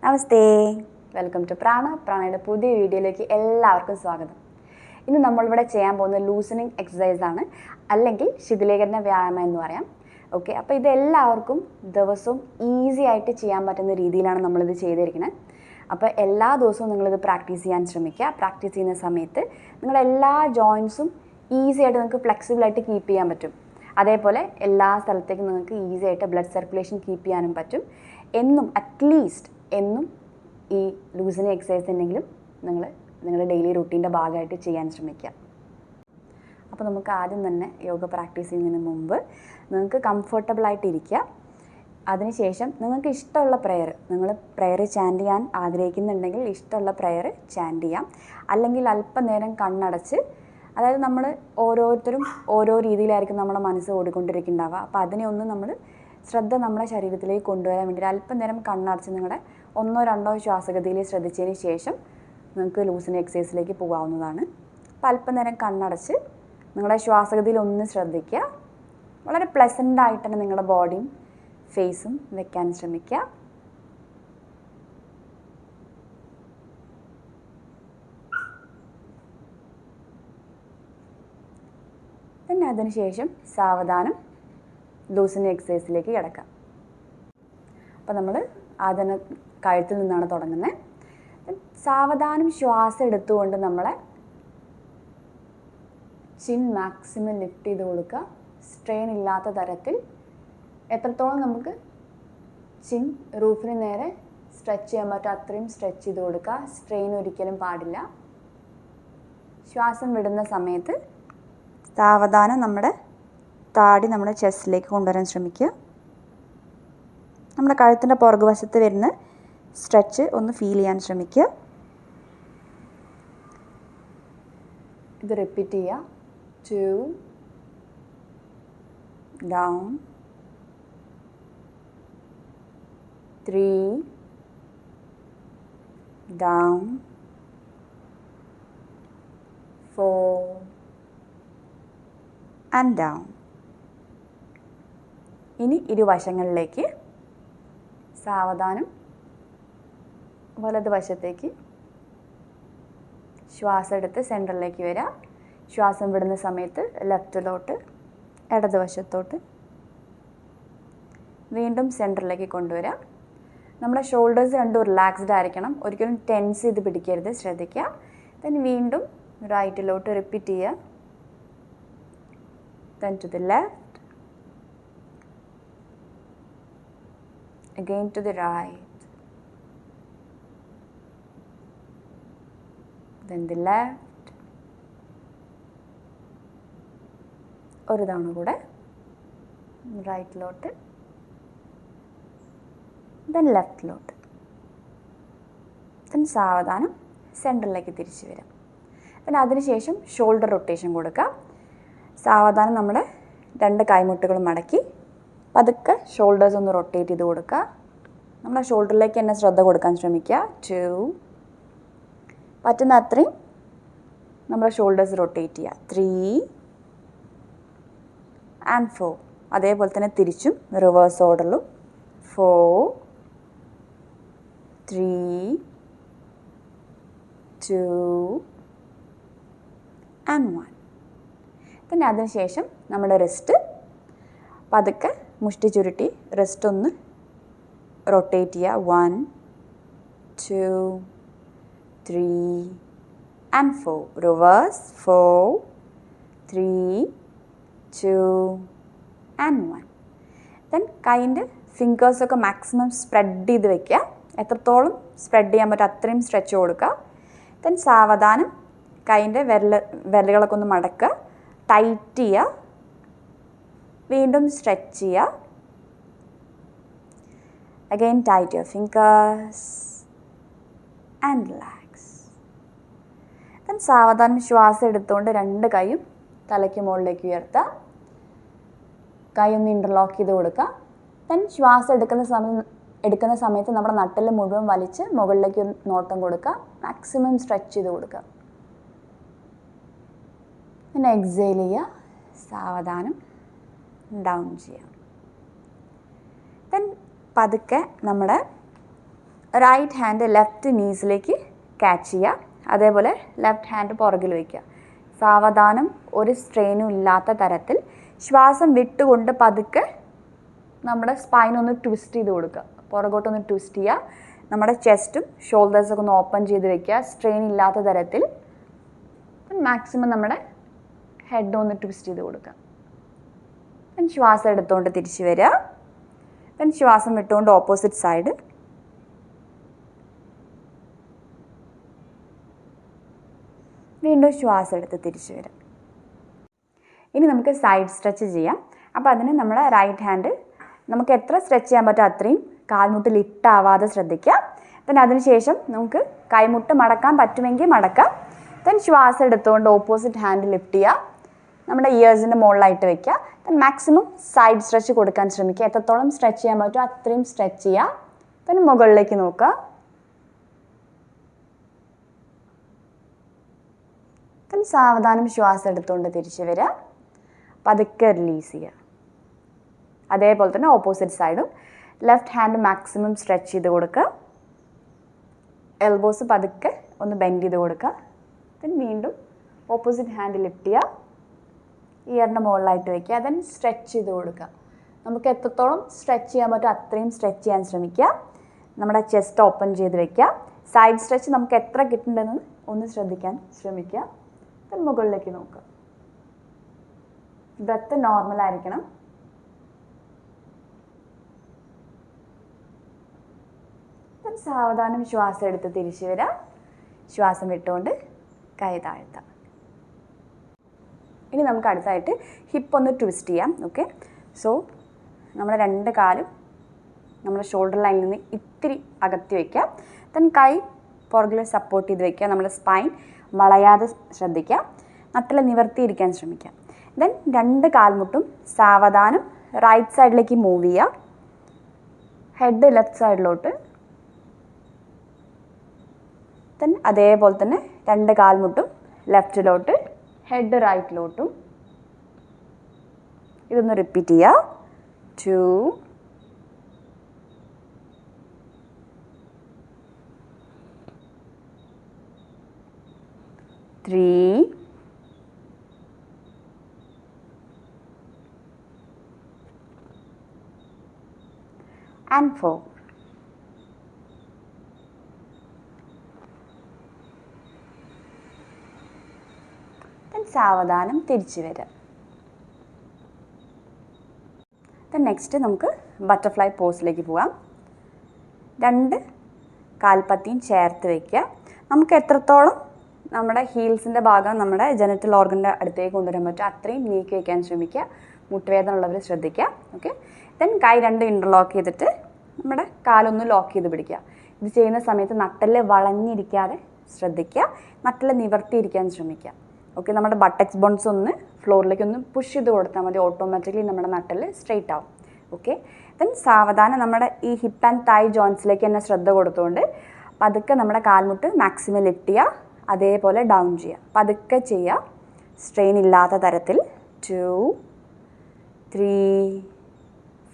Namaste, welcome to പ്രാണയുടെ പുതിയ വീഡിയോയിലേക്ക് എല്ലാവർക്കും സ്വാഗതം. ഇന്ന് നമ്മളിവിടെ ചെയ്യാൻ പോകുന്ന ലൂസനിങ് എക്സസൈസ് ആണ്, അല്ലെങ്കിൽ ശിഥിലീകരണ വ്യായാമം എന്ന് പറയാം. ഓക്കെ, അപ്പോൾ ഇതെല്ലാവർക്കും ദിവസവും ഈസി ആയിട്ട് ചെയ്യാൻ പറ്റുന്ന രീതിയിലാണ് നമ്മളിത് ചെയ്തിരിക്കുന്നത്. അപ്പോൾ എല്ലാ ദിവസവും നിങ്ങളിത് പ്രാക്ടീസ് ചെയ്യാൻ ശ്രമിക്കുക. പ്രാക്ടീസ് ചെയ്യുന്ന സമയത്ത് നിങ്ങളുടെ എല്ലാ ജോയിൻസും ഈസി ആയിട്ട് നിങ്ങൾക്ക് ഫ്ലെക്സിബിളായിട്ട് കീപ്പ് ചെയ്യാൻ പറ്റും. അതേപോലെ എല്ലാ സ്ഥലത്തേക്കും നിങ്ങൾക്ക് ഈസി ആയിട്ട് ബ്ലഡ് സർക്കുലേഷൻ കീപ്പ് ചെയ്യാനും പറ്റും. എന്നും അറ്റ്ലീസ്റ്റ് എന്നും ഈ ലൂസനിങ് എക്സസൈസ് എന്തെങ്കിലും നിങ്ങളുടെ ഡെയിലി റുട്ടീൻ്റെ ഭാഗമായിട്ട് ചെയ്യാൻ ശ്രമിക്കുക. അപ്പോൾ നമുക്ക് ആദ്യം തന്നെ യോഗ പ്രാക്ടീസ് ചെയ്യുന്നതിന് മുമ്പ് നിങ്ങൾക്ക് കംഫർട്ടബിളായിട്ട് ഇരിക്കുക. അതിനുശേഷം നിങ്ങൾക്ക് ഇഷ്ടമുള്ള നിങ്ങൾ പ്രെയർ ചാൻറ്റ് ചെയ്യാൻ ആഗ്രഹിക്കുന്നുണ്ടെങ്കിൽ ഇഷ്ടമുള്ള പ്രെയർ ചാൻറ്റ് ചെയ്യാം. അല്ലെങ്കിൽ അല്പനേരം കണ്ണടച്ച്, അതായത് നമ്മൾ ഓരോരുത്തരും ഓരോ രീതിയിലായിരിക്കും നമ്മുടെ മനസ്സ് ഓടിക്കൊണ്ടിരിക്കുന്നുണ്ടാവുക. അപ്പോൾ അതിനെ ഒന്ന് നമ്മൾ ശ്രദ്ധ നമ്മുടെ ശരീരത്തിലേക്ക് കൊണ്ടുവരാൻ വേണ്ടി അല്പനേരം കണ്ണടച്ച് നിങ്ങളുടെ 1-2 ശ്വാസഗതിയിൽ ശ്രദ്ധിച്ചതിന് ശേഷം നിങ്ങൾക്ക് ലൂസനിങ് എക്സസൈസിലേക്ക് പോകാവുന്നതാണ്. അപ്പോൾ അല്പനേരം കണ്ണടച്ച് നിങ്ങളുടെ ശ്വാസഗതിയിൽ ഒന്ന് ശ്രദ്ധിക്കുക. വളരെ പ്ലസൻ്റായിട്ട് തന്നെ നിങ്ങളുടെ ബോഡിയും ഫേസും വെക്കാൻ ശ്രമിക്കുക. പിന്നെ അതിനുശേഷം സാവധാനം ലൂസനിങ് എക്സസൈസിലേക്ക് കിടക്കാം. അപ്പോൾ നമ്മൾ ആദ്യം കഴുത്തിൽ നിന്നാണ് തുടങ്ങുന്നത്. സാവധാനം ശ്വാസം എടുത്തുകൊണ്ട് നമ്മളെ ചിൻ മാക്സിമം ലിഫ്റ്റ് ചെയ്ത് കൊടുക്കുക. സ്ട്രെയിൻ ഇല്ലാത്ത തരത്തിൽ എത്രത്തോളം നമുക്ക് ചിൻ റൂഫിന് നേരെ സ്ട്രെച്ച് ചെയ്യാൻ പറ്റും അത്രയും സ്ട്രെച്ച് ചെയ്ത് കൊടുക്കുക. സ്ട്രെയിൻ ഒരിക്കലും പാടില്ല. ശ്വാസം വിടുന്ന സമയത്ത് സാവധാനം നമ്മുടെ താടി നമ്മുടെ ചെസ്റ്റിലേക്ക് കൊണ്ടുവരാൻ ശ്രമിക്കുക. നമ്മുടെ കഴുത്തിൻ്റെ പുറകുവശത്ത് വരുന്ന സ്ട്രെച്ച് ഒന്ന് ഫീൽ ചെയ്യാൻ ശ്രമിക്കുക. ഇത് റിപ്പീറ്റ് ചെയ്യുക. 2 down, 3 down, 4 and down. ഇനി ഇരുവശങ്ങളിലേക്ക് സാവധാനം വലതുവശത്തേക്ക് ശ്വാസം എടുത്ത് സെൻറ്ററിലേക്ക് വരിക. ശ്വാസം വിടുന്ന സമയത്ത് ലെഫ്റ്റിലോട്ട്, ഇടതുവശത്തോട്ട്, വീണ്ടും സെൻറ്ററിലേക്ക് കൊണ്ടുവരിക. നമ്മുടെ ഷോൾഡേഴ്സ് രണ്ടും റിലാക്സ്ഡ് ആയിരിക്കണം. ഒരിക്കലും ടെൻസ് ചെയ്ത് പിടിക്കരുത്, ശ്രദ്ധിക്കുക. then വീണ്ടും റൈറ്റിലോട്ട് റിപ്പീറ്റ് ചെയ്യുക. then to the left, again to the right, then the left, ഒരു തവണ കൂടെ റൈറ്റിലോട്ട്, then ലെഫ്റ്റിലോട്ട്, then സാവധാനം സെൻറ്ററിലേക്ക് തിരിച്ചു വരാം. പിന്നെ അതിനുശേഷം ഷോൾഡർ റൊട്ടേഷൻ കൊടുക്കുക. സാവധാനം നമ്മുടെ 2 കൈമുട്ടുകളും മടക്കി പതുക്കെ ഷോൾഡേഴ്സ് ഒന്ന് റൊട്ടേറ്റ് ചെയ്ത് കൊടുക്കുക. നമ്മുടെ ഷോൾഡറിലേക്ക് തന്നെ ശ്രദ്ധ കൊടുക്കാൻ ശ്രമിക്കുക. 2, പറ്റുന്ന അത്രയും നമ്മുടെ ഷോൾഡേഴ്സ് റൊട്ടേറ്റ് ചെയ്യുക. 3 and 4. അതേപോലെ തന്നെ തിരിച്ചും റിവേഴ്സ് ഓർഡറിലും 4, 3, 2 and 1. പിന്നെ അതിനുശേഷം നമ്മുടെ റിസ്റ്റ് പതുക്കെ മുഷ്ടി ചുരുട്ടി റിസ്റ്റ് ഒന്ന് റൊട്ടേറ്റ് ചെയ്യുക. 1, 2, 3 and 4. Reverse 4, 3, 2 and 1. then കൈൻ്റെ ഫിംഗേഴ്സൊക്കെ മാക്സിമം സ്പ്രെഡ് ചെയ്ത് വയ്ക്കുക. എത്രത്തോളം സ്പ്രെഡ് ചെയ്യാൻ പറ്റും അത്രയും സ്ട്രെച്ച് കൊടുക്കുക. then സാവധാനം കൈൻ്റെ വിരലുകളൊക്കെ ഒന്ന് മടക്കുക, ടൈറ്റ് ചെയ്യുക, വീണ്ടും സ്ട്രെച്ച് ചെയ്യുക. again tight your fingers and relax. then സാവധാനം ശ്വാസം എടുത്തുകൊണ്ട് 2 കൈയും തലയ്ക്ക് മുകളിലേക്ക് ഉയർത്തുക. കൈ ഒന്ന് ഇൻ്റർലോക്ക് ചെയ്ത് കൊടുക്കുക. then ശ്വാസം എടുക്കുന്ന സമയത്ത് നമ്മുടെ നട്ടിൽ മുഴുവൻ വലിച്ച് മുകളിലേക്ക് നോട്ടം കൊടുക്കുക. മാക്സിമം സ്ട്രെച്ച് ചെയ്ത് കൊടുക്കുക. പിന്നെ എക്സേൽ ചെയ്യുക. സാവധാനം ഡൗൺ ചെയ്യുക. then പതുക്കെ നമ്മുടെ റൈറ്റ് ഹാൻഡ് ലെഫ്റ്റ് നീസിലേക്ക് ക്യാച്ച് ചെയ്യുക. അതേപോലെ ലെഫ്റ്റ് ഹാൻഡ് പുറകിൽ വയ്ക്കുക. സാവധാനം ഒരു സ്ട്രെയിനും ഇല്ലാത്ത തരത്തിൽ ശ്വാസം വിട്ടുകൊണ്ട് പതുക്കെ നമ്മുടെ സ്പൈനൊന്ന് ട്വിസ്റ്റ് ചെയ്ത് കൊടുക്കുക. പുറകോട്ടൊന്ന് ട്വിസ്റ്റ് ചെയ്യുക. നമ്മുടെ ചെസ്റ്റും ഷോൾഡേഴ്സൊക്കെ ഒന്ന് ഓപ്പൺ ചെയ്ത് വെക്കുക. സ്ട്രെയിൻ ഇല്ലാത്ത തരത്തിൽ മാക്സിമം നമ്മുടെ ഹെഡ് ഒന്ന് ട്വിസ്റ്റ് ചെയ്ത് കൊടുക്കുക. ശ്വാസം എടുത്തുകൊണ്ട് തിരിച്ച് വരിക. ശ്വാസം വിട്ടുകൊണ്ട് ഓപ്പോസിറ്റ് സൈഡ്. വീണ്ടും ശ്വാസം എടുത്ത് തിരിച്ച് വരാം. ഇനി നമുക്ക് സൈഡ് സ്ട്രെച്ച് ചെയ്യാം. അപ്പോൾ അതിന് നമ്മുടെ റൈറ്റ് ഹാൻഡ് നമുക്ക് എത്ര സ്ട്രെച്ച് ചെയ്യാൻ പറ്റുമോ അത്രയും കാൽമുട്ട് ലിഫ്റ്റാവാതെ ശ്രദ്ധിക്കുക. പിന്നെ അതിനുശേഷം നമുക്ക് കൈമുട്ട് മടക്കാൻ പറ്റുമെങ്കിൽ മടക്കാം. ശ്വാസം എടുത്തുകൊണ്ട് ഓപ്പോസിറ്റ് ഹാൻഡ് ലിഫ്റ്റ് ചെയ്യുക. നമ്മുടെ ഇയേഴ്സിൻ്റെ മുകളിലായിട്ട് വയ്ക്കുക. മാക്സിമം സൈഡ് സ്ട്രെച്ച് കൊടുക്കാൻ ശ്രമിക്കുക. എത്രത്തോളം സ്ട്രെച്ച് ചെയ്യാൻ പറ്റുമോ അത്രയും സ്ട്രെച്ച് ചെയ്യുക. പിന്നെ മുകളിലേക്ക് നോക്കുക. സാവധാനം ശ്വാസം എടുത്തുകൊണ്ട് തിരിച്ച് വരിക. പതുക്കെ റിലീസ് ചെയ്യുക. അതേപോലെ തന്നെ ഓപ്പോസിറ്റ് സൈഡും ലെഫ്റ്റ് ഹാൻഡ് മാക്സിമം സ്ട്രെച്ച് ചെയ്ത് കൊടുക്കുക. എൽബോസ് പതുക്കെ ഒന്ന് ബെൻഡ് ചെയ്ത് കൊടുക്കുക. വീണ്ടും ഓപ്പോസിറ്റ് ഹാൻഡ് ലിഫ്റ്റ് ചെയ്യുക. ഇയറിൻ്റെ മുകളിലായിട്ട് വയ്ക്കുക. സ്ട്രെച്ച് ചെയ്ത് കൊടുക്കുക. നമുക്ക് എത്രത്തോളം സ്ട്രെച്ച് ചെയ്യാൻ പറ്റുമോ അത്രയും സ്ട്രെച്ച് ചെയ്യാൻ ശ്രമിക്കുക. നമ്മുടെ ചെസ്റ്റ് ഓപ്പൺ ചെയ്ത് വയ്ക്കുക. സൈഡ് സ്ട്രെച്ച് നമുക്ക് എത്ര കിട്ടുന്നുണ്ടെന്ന് ഒന്ന് ശ്രദ്ധിക്കാൻ ശ്രമിക്കുക. മുകളിലേക്ക് നോക്കുക. ബ്രെത്ത് നോർമൽ ആയിരിക്കണം. സാവധാനം ശ്വാസം എടുത്ത് തിരിച്ചു വരാം. ശ്വാസം വിട്ടുകൊണ്ട് കൈ താഴ്ത്താം. ഇനി നമുക്ക് അടുത്തായിട്ട് ഹിപ്പ് ഒന്ന് ട്വിസ്റ്റ് ചെയ്യാം. ഓക്കെ, സോ നമ്മുടെ രണ്ട് കാലും നമ്മുടെ ഷോൾഡർ ലൈനിൽ നിന്ന് ഇത്തിരി അകത്തി വയ്ക്കുക. കൈ പുറകിൽ സപ്പോർട്ട് ചെയ്ത് വയ്ക്കുക. നമ്മുടെ സ്പൈൻ വളയാതെ ശ്രദ്ധിക്കുക. നട്ടിൽ നിവർത്തിയിരിക്കാൻ ശ്രമിക്കുക. രണ്ട് കാൽമുട്ടും സാവധാനം റൈറ്റ് സൈഡിലേക്ക് മൂവ് ചെയ്യുക. ഹെഡ് ലെഫ്റ്റ് സൈഡിലോട്ട്. അതേപോലെ തന്നെ രണ്ട് കാൽമുട്ടും ലെഫ്റ്റിലോട്ട്, ഹെഡ് റൈറ്റിലോട്ടും. ഇതൊന്ന് റിപ്പീറ്റ് ചെയ്യുക. 2 3 and 4. സാവധാനം തിരിച്ചു വരിക. നെക്സ്റ്റ് നമുക്ക് ബട്ടർഫ്ലൈ പോസിലേക്ക് പോകാം. രണ്ട് കാൽപ്പത്തിയും ചേർത്ത് വയ്ക്കുക. നമുക്ക് എത്രത്തോളം നമ്മുടെ ഹീൽസിൻ്റെ ഭാഗം നമ്മുടെ ജെനിറ്റൽ ഓർഗൻ്റെ അടുത്തേക്ക് കൊണ്ടുവരാൻ പറ്റും അത്രയും നീക്കി വയ്ക്കാൻ ശ്രമിക്കുക. മുട്ടുവേദന ഉള്ളവർ ശ്രദ്ധിക്കുക. ഓക്കെ, കൈ രണ്ട് ഇൻ്റർലോക്ക് ചെയ്തിട്ട് നമ്മുടെ കാലൊന്ന് ലോക്ക് ചെയ്ത് പിടിക്കുക. ഇത് ചെയ്യുന്ന സമയത്ത് നട്ടെല്ല് വളഞ്ഞിരിക്കാതെ ശ്രദ്ധിക്കുക. നട്ടെല്ല് നിവർത്തിയിരിക്കാൻ ശ്രമിക്കുക. ഓക്കെ, നമ്മുടെ ബട്ടക്സ് ബോൺസ് ഒന്ന് ഫ്ലോറിലേക്ക് ഒന്ന് പുഷ് ചെയ്ത് കൊടുത്താൽ മതി. ഓട്ടോമാറ്റിക്കലി നമ്മുടെ നട്ടെല്ല് സ്ട്രെയിറ്റ് ആവും. ഓക്കെ, സാവധാനം നമ്മുടെ ഈ ഹിപ്പ് ആൻഡ് തൈ ജോയിൻസിലേക്ക് തന്നെ ശ്രദ്ധ കൊടുത്തുകൊണ്ട് പതുക്കെ നമ്മുടെ കാൽമുട്ട് മാക്സിമം ലിഫ്റ്റ് ചെയ്യുക. അതേപോലെ ഡൗൺ ചെയ്യുക. പതുക്കെ ചെയ്യുക, സ്ട്രെയിൻ ഇല്ലാത്ത തരത്തിൽ. 2 3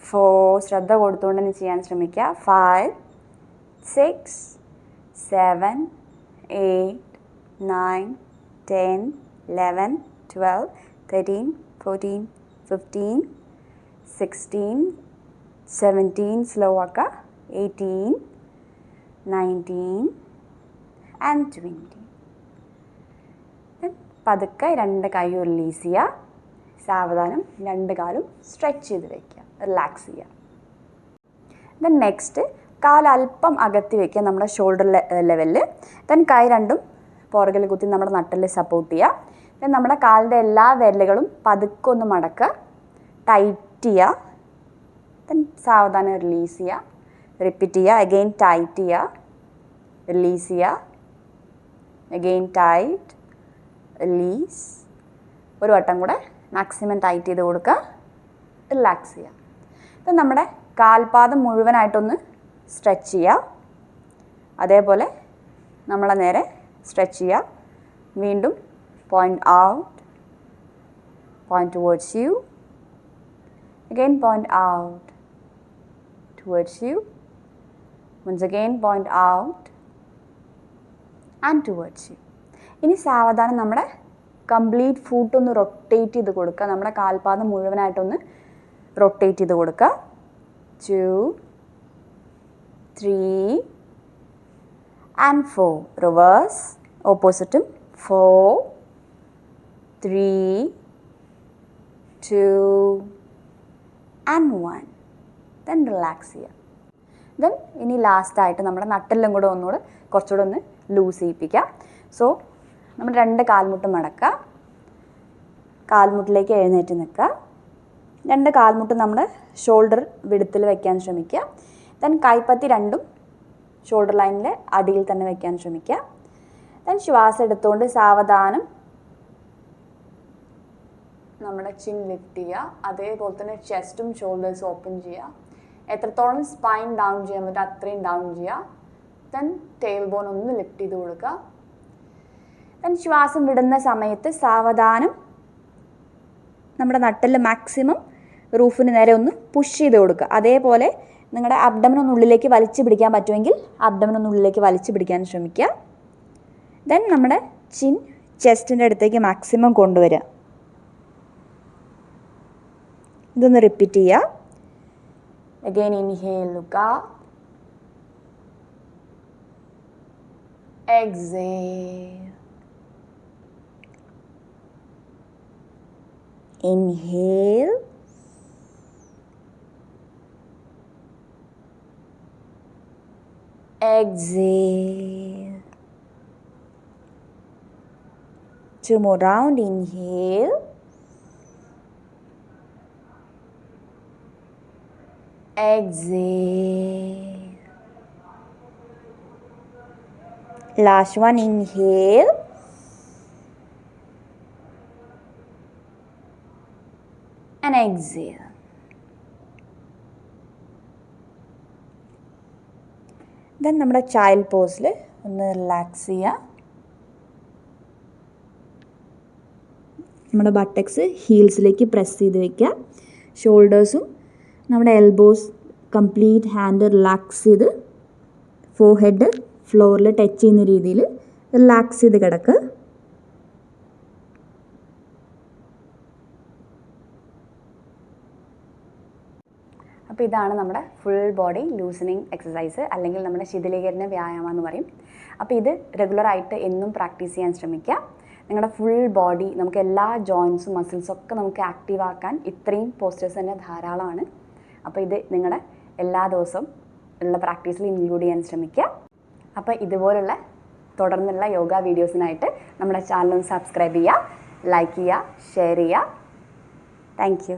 4 ശ്രദ്ധ കൊടുത്തുകൊണ്ട് തന്നെ ചെയ്യാൻ ശ്രമിക്കുക. 5 6 7 8 9 10 11 12 13 14 15 16 17 സ്ലോ ആക്കുക. 18 19 and 20. പതുക്കെ രണ്ട് കൈയും റിലീസ് ചെയ്യുക. സാവധാനം രണ്ട് കാലും സ്ട്രെച്ച് ചെയ്ത് വയ്ക്കുക. റിലാക്സ് ചെയ്യുക. നെക്സ്റ്റ് കാലല്പം അകത്തി വയ്ക്കുക നമ്മുടെ ഷോൾഡർ ലെവലിൽ. കൈ രണ്ടും പുറകിൽ കുത്തി നമ്മുടെ നട്ടിൽ സപ്പോർട്ട് ചെയ്യുക. നമ്മുടെ കാലിൻ്റെ എല്ലാ വിരലുകളും പതുക്കെ ഒന്ന് മടക്കുക. ടൈറ്റ് ചെയ്യുക. സാവധാനം റിലീസ് ചെയ്യുക. റിപ്പീറ്റ് ചെയ്യുക. അഗെയിൻ ടൈറ്റ് ചെയ്യുക. റിലീസ് ചെയ്യുക. Again tight, release. ഒരു വട്ടം കൂടെ മാക്സിമം ടൈറ്റ് ചെയ്ത് കൊടുക്കുക. റിലാക്സ് ചെയ്യുക. ഇപ്പം നമ്മുടെ കാൽപാദം മുഴുവനായിട്ടൊന്ന് സ്ട്രെച്ച് ചെയ്യുക. അതേപോലെ നമ്മളെ നേരെ സ്ട്രെച്ച് ചെയ്യുക. വീണ്ടും point out, point towards U, again point out, towards U, once again point out and towards you. ഇനി സാവധാനം നമ്മുടെ കംപ്ലീറ്റ് ഫൂട്ട് ഒന്ന് റൊട്ടേറ്റ് ചെയ്ത് കൊടുക്കുക. നമ്മുടെ കാൽപാദം മുഴുവനായിട്ടൊന്ന് റൊട്ടേറ്റ് ചെയ്ത് കൊടുക്കുക. 2 3 and 4. റിവേഴ്സ് ഓപ്പോസിറ്റും 4 3 2 and 1. then റിലാക്സ് ചെയ്യുക. ദെൻ ഇനി ലാസ്റ്റായിട്ട് നമ്മുടെ നട്ടെല്ലാം കൂടെ ഒന്നുകൂടെ കുറച്ചുകൂടെ ഒന്ന് ലൂസ് ചെയ്യിപ്പിക്കുക. സോ നമ്മൾ 2 കാൽമുട്ട് മടക്കുക, കാൽമുട്ടിലേക്ക് എഴുന്നേറ്റ് നിൽക്കുക. 2 കാൽമുട്ട് നമ്മൾ ഷോൾഡർ വിടുത്തിൽ വയ്ക്കാൻ ശ്രമിക്കുക. ദെൻ കൈപ്പത്തി രണ്ടും ഷോൾഡർ ലൈനിൽ അടിയിൽ തന്നെ വയ്ക്കാൻ ശ്രമിക്കുക. ദെൻ ശ്വാസം എടുത്തുകൊണ്ട് സാവധാനം നമ്മുടെ ചിൻ ലിഫ്റ്റ് ചെയ്യുക. അതേപോലെ തന്നെ ചെസ്റ്റും ഷോൾഡേഴ്സും ഓപ്പൺ ചെയ്യുക. എത്രത്തോളം സ്പൈൻ ഡൗൺ ചെയ്യാൻ പറ്റും അത്രയും ഡൗൺ ചെയ്യുക. ദെൻ ടെയിൽ ബോൺ ഒന്ന് ലിഫ്റ്റ് ചെയ്ത് കൊടുക്കുക. ദെൻ ശ്വാസം വിടുന്ന സമയത്ത് സാവധാനം നമ്മുടെ നട്ടെല്ല് മാക്സിമം റൂഫിന് നേരെ ഒന്ന് പുഷ് ചെയ്ത് കൊടുക്കുക. അതേപോലെ നിങ്ങളുടെ അബ്ഡമൻ ഒന്ന് ഉള്ളിലേക്ക് വലിച്ചു പിടിക്കാൻ പറ്റുമെങ്കിൽ അബ്ഡമൻ ഒന്ന് ഉള്ളിലേക്ക് വലിച്ചു പിടിക്കാൻ ശ്രമിക്കുക. ദെൻ നമ്മുടെ ചിൻ ചെസ്റ്റിൻ്റെ അടുത്തേക്ക് മാക്സിമം കൊണ്ടുവരിക. ഇതൊന്ന് റിപ്പീറ്റ് ചെയ്യുക. Again inhale, look up, exhale, inhale, exhale. 2 more round. Inhale, exhale. Last one. Inhale, and exhale. Then നമ്മുടെ ചൈൽഡ് പോസിൽ ഒന്ന് റിലാക്സ് ചെയ്യുക. നമ്മുടെ ബട്ടക്സ് ഹീൽസിലേക്ക് പ്രസ് ചെയ്ത് വയ്ക്കുക. ഷോൾഡേഴ്സും നമ്മുടെ എൽബോസ് കംപ്ലീറ്റ് ഹാൻഡ് റിലാക്സ് ചെയ്ത് ഫോർഹെഡ് ഫ്ലോറിൽ ടച്ച് ചെയ്യുന്ന രീതിയിൽ റിലാക്സ് ചെയ്ത് കിടക്കുക. അപ്പോൾ ഇതാണ് നമ്മുടെ ഫുൾ ബോഡി ലൂസനിങ് എക്സസൈസ്, അല്ലെങ്കിൽ നമ്മുടെ ശിഥിലീകരണ വ്യായാമം എന്ന് പറയും. അപ്പോൾ ഇത് റെഗുലറായിട്ട് എന്നും പ്രാക്ടീസ് ചെയ്യാൻ ശ്രമിക്കുക. നിങ്ങളുടെ ഫുൾ ബോഡി, നമുക്ക് എല്ലാ ജോയിൻസും മസിൽസും ഒക്കെ നമുക്ക് ആക്റ്റീവ് ആക്കാൻ ഇത്രയും പോസ്റ്റേഴ്സ് തന്നെ ധാരാളമാണ്. അപ്പോൾ ഇത് നിങ്ങളുടെ എല്ലാ ദിവസവും ഉള്ള പ്രാക്ടീസിൽ ഇൻക്ലൂഡ് ചെയ്യാൻ ശ്രമിക്കുക. അപ്പോൾ ഇതുപോലുള്ള തുടർന്നുള്ള യോഗ വീഡിയോസിനായിട്ട് നമ്മുടെ ചാനൽ ഒന്ന് സബ്സ്ക്രൈബ് ചെയ്യുക, ലൈക്ക് ചെയ്യുക, ഷെയർ ചെയ്യുക. Thank you.